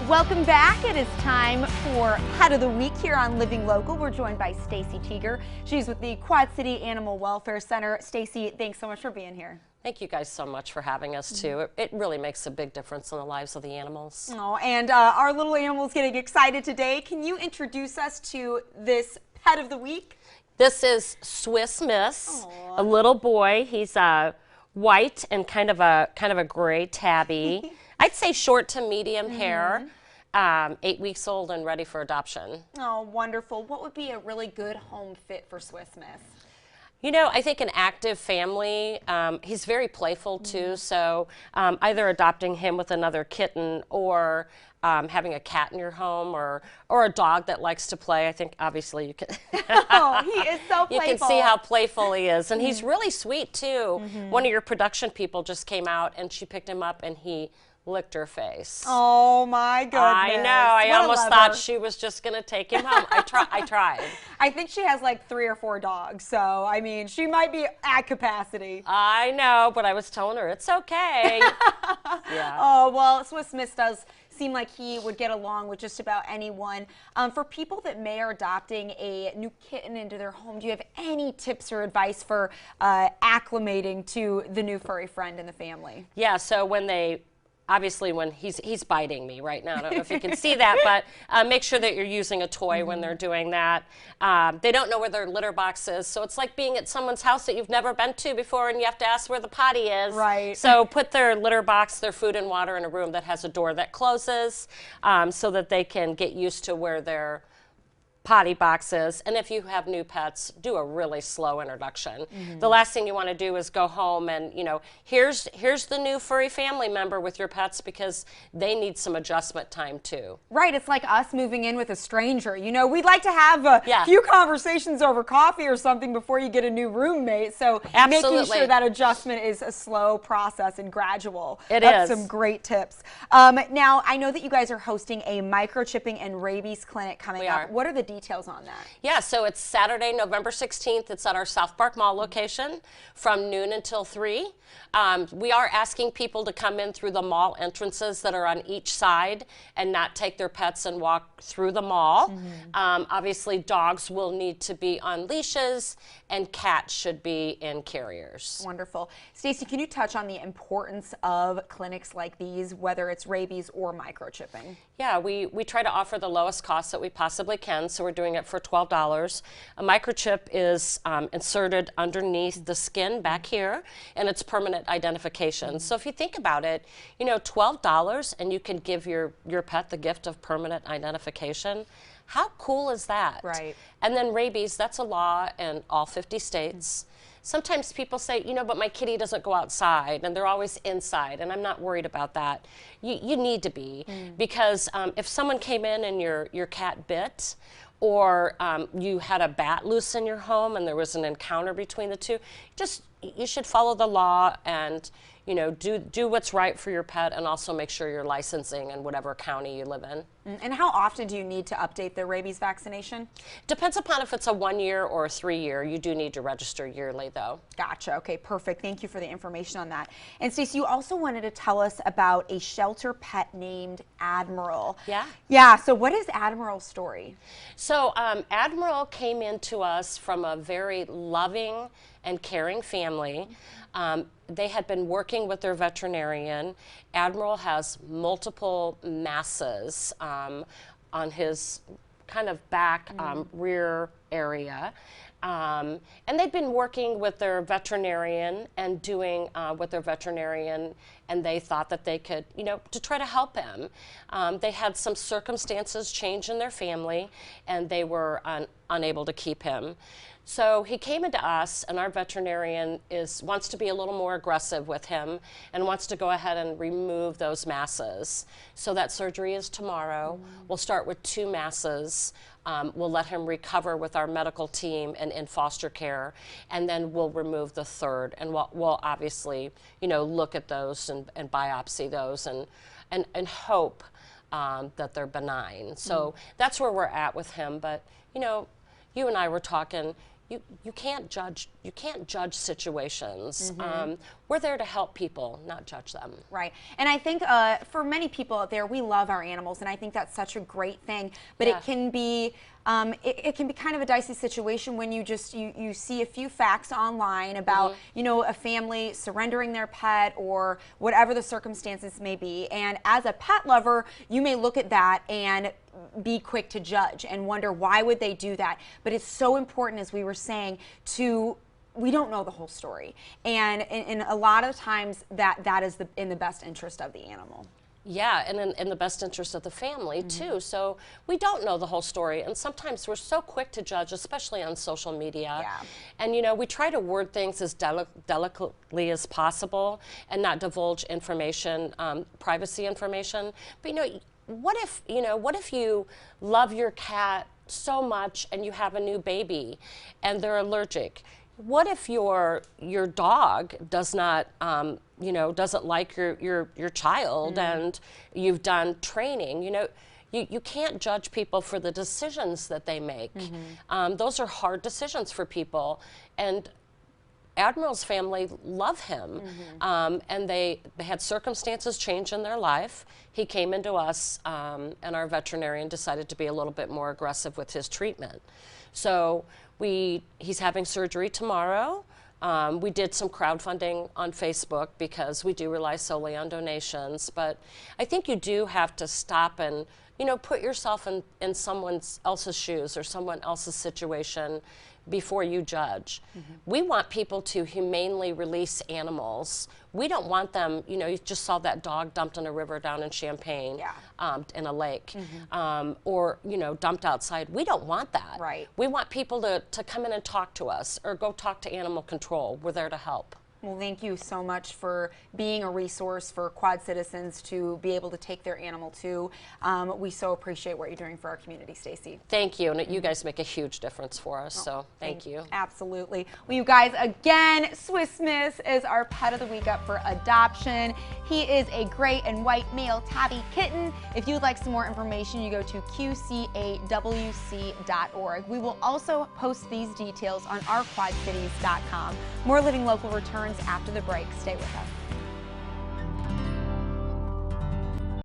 Welcome back. It is time for Pet of the Week here on Living Local. We're joined by Stacey Teager. She's with the Quad City Animal Welfare Center. Stacey, thanks so much for being here. Thank you guys so much for having us too. It really makes a big difference in the lives of the animals. Oh, and our little animal's getting excited today. Can you introduce us to this Pet of the Week? This is Swiss Miss, Aww. a little boy. He's white and kind of a gray tabby. I'd say short to medium hair, 8 weeks old and ready for adoption. Oh, wonderful. What would be a really good home fit for Swiss Miss? You know, I think an active family, he's very playful too, so either adopting him with another kitten or having a cat in your home or a dog that likes to play. I think obviously you can Oh, he is so playful. You can see how playful he is, and he's really sweet too. One of your production people just came out and she picked him up and he licked her face. Oh my goodness. I know. I almost thought she was just going to take him home. I tried. I think she has like 3 or 4 dogs, so I mean, she might be at capacity. I know, but I was telling her it's okay. Yeah. Oh, well, Swiss Miss does seem like he would get along with just about anyone. For people that may are adopting a new kitten into their home, do you have any tips or advice for acclimating to the new furry friend in the family? Yeah, so obviously when he's biting me right now, I don't know if you can see that, but make sure that you're using a toy when they're doing that. They don't know where their litter box is, so it's like being at someone's house that you've never been to before and you have to ask where the potty is. Right. So put their litter box, their food and water in a room that has a door that closes so that they can get used to where their potty boxes. And if you have new pets, do a really slow introduction. The last thing you want to do is go home and, you know, here's the new furry family member with your pets, because they need some adjustment time too. Right, it's like us moving in with a stranger. You know, we'd like to have a few conversations over coffee or something before you get a new roommate. So making sure that adjustment is a slow process and gradual. That's some great tips. Now, I know that you guys are hosting a microchipping and rabies clinic coming up. What are the details on that? Yeah, so it's Saturday, November 16th. It's at our South Park Mall location from noon until 3. We are asking people to come in through the mall entrances that are on each side and not take their pets and walk through the mall. Obviously, dogs will need to be on leashes and cats should be in carriers. Wonderful. Stacey, can you touch on the importance of clinics like these, whether it's rabies or microchipping? Yeah, we try to offer the lowest cost that we possibly can, so we're doing it for $12. A microchip is inserted underneath the skin back here, and it's permanent identification. So if you think about it, you know, $12 and you can give your pet the gift of permanent identification. How cool is that? Right. And then rabies, that's a law in all 50 states. Sometimes people say, you know, but my kitty doesn't go outside and they're always inside, and I'm not worried about that. You need to be, because if someone came in and your cat bit, or you had a bat loose in your home and there was an encounter between the two, you should follow the law and, you know, do what's right for your pet, and also make sure you're licensing in whatever county you live in. And how often do you need to update the rabies vaccination? Depends upon if it's a 1-year or a 3-year. You do need to register yearly, though. Gotcha. Okay, perfect. Thank you for the information on that. And Stacey, you also wanted to tell us about a shelter pet named Admiral. Yeah. Yeah. So what is Admiral's story? So Admiral came into us from a very loving and caring family. They had been working with their veterinarian. Admiral has multiple masses on his kind of back rear area. And they'd been working with their veterinarian and doing with their veterinarian, and they thought that they could, you know, to try to help him. They had some circumstances change in their family, and they were unable to keep him. So he came into us, and our veterinarian wants to be a little more aggressive with him and wants to go ahead and remove those masses. So that surgery is tomorrow. We'll start with 2 masses. We'll let him recover with our medical team and in foster care, and then we'll remove the 3rd. And we'll obviously, you know, look at those and biopsy those and hope that they're benign. So that's where we're at with him. But, you know, you and I were talking. You can't judge situations. we're there to help people, not judge them. Right. And I think for many people out there, we love our animals, and I think that's such a great thing. But it can be it can be kind of a dicey situation when you just you see a few facts online about you know, a family surrendering their pet or whatever the circumstances may be. And as a pet lover, you may look at that and be quick to judge and wonder why would they do that. But it's so important, as we were saying, we don't know the whole story, and a lot of times that is in the best interest of the animal. Yeah, and in the best interest of the family too. So we don't know the whole story, and sometimes we're so quick to judge, especially on social media. Yeah. And you know, we try to word things as delicately as possible and not divulge information, privacy information. But you know, what if you love your cat so much and you have a new baby and they're allergic? What if your dog does not, doesn't like your child, and you've done training? You know, you can't judge people for the decisions that they make. Those are hard decisions for people, and Admiral's family love him, and they had circumstances change in their life. He came into us, and our veterinarian decided to be a little bit more aggressive with his treatment. So he's having surgery tomorrow. We did some crowdfunding on Facebook because we do rely solely on donations. But I think you do have to stop and, you know, put yourself in someone else's shoes or someone else's situation before you judge. We want people to humanely release animals. We don't want them, you know, you just saw that dog dumped in a river down in Champaign, in a lake, or, you know, dumped outside. We don't want that. Right. We want people to come in and talk to us or go talk to animal control. We're there to help. Well, thank you so much for being a resource for Quad citizens to be able to take their animal to. We so appreciate what you're doing for our community, Stacey. Thank you, and you guys make a huge difference for us, so thank you. Absolutely. Well, you guys, again, Swiss Miss is our pet of the week up for adoption. He is a gray and white male tabby kitten. If you'd like some more information, you go to qcawc.org. We will also post these details on our quadcities.com. More Living Local returns after the break. Stay with us.